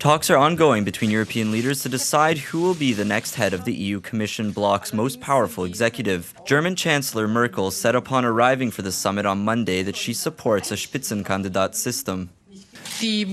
Talks are ongoing between European leaders to decide who will be the next head of the EU Commission bloc's most powerful executive. German Chancellor Merkel said upon arriving for the summit on Monday that she supports a Spitzenkandidat system. The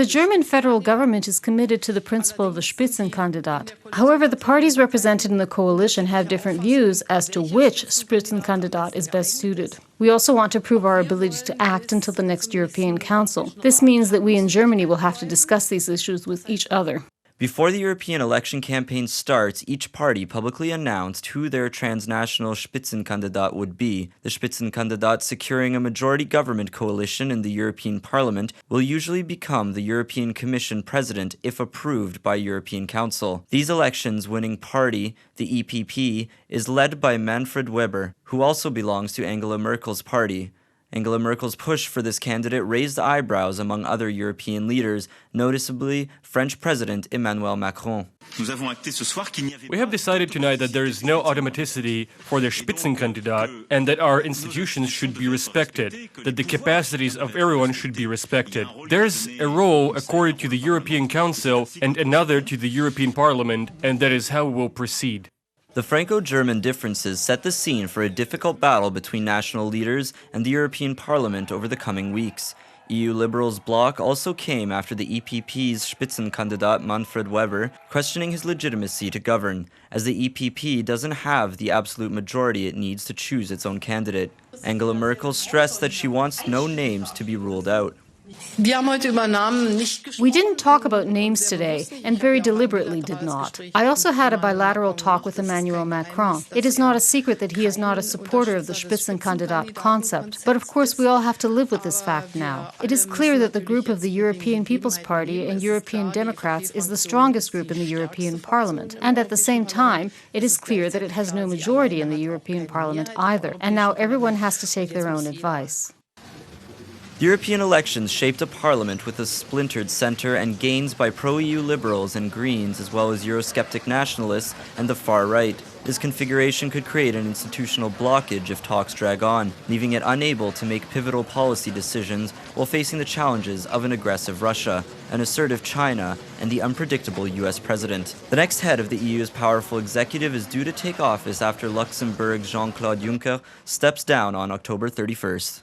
German federal government is committed to the principle of the Spitzenkandidat. However, the parties represented in the coalition have different views as to which Spitzenkandidat is best suited. We also want to prove our ability to act until the next European Council. This means that we in Germany will have to discuss these issues with each other. Before the European election campaign starts, each party publicly announced who their transnational Spitzenkandidat would be. The Spitzenkandidat securing a majority government coalition in the European Parliament will usually become the European Commission president if approved by European Council. These elections' winning party, the EPP, is led by Manfred Weber, who also belongs to Angela Merkel's party. Angela Merkel's push for this candidate raised eyebrows among other European leaders, noticeably French President Emmanuel Macron. We have decided tonight that there is no automaticity for the Spitzenkandidat and that our institutions should be respected, that the capacities of everyone should be respected. There's a role accorded to the European Council and another to the European Parliament, and that is how we will proceed. The Franco-German differences set the scene for a difficult battle between national leaders and the European Parliament over the coming weeks. EU Liberals' bloc also came after the EPP's Spitzenkandidat Manfred Weber, questioning his legitimacy to govern, as the EPP doesn't have the absolute majority it needs to choose its own candidate. Angela Merkel stressed that she wants no names to be ruled out. We didn't talk about names today, and very deliberately did not. I also had a bilateral talk with Emmanuel Macron. It is not a secret that he is not a supporter of the Spitzenkandidat concept, but of course we all have to live with this fact now. It is clear that the group of the European People's Party and European Democrats is the strongest group in the European Parliament, and at the same time, it is clear that it has no majority in the European Parliament either, and now everyone has to take their own advice. The European elections shaped a parliament with a splintered centre and gains by pro-EU liberals and Greens, as well as Eurosceptic nationalists and the far right. This configuration could create an institutional blockage if talks drag on, leaving it unable to make pivotal policy decisions while facing the challenges of an aggressive Russia, an assertive China, and the unpredictable US president. The next head of the EU's powerful executive is due to take office after Luxembourg's Jean-Claude Juncker steps down on October 31st.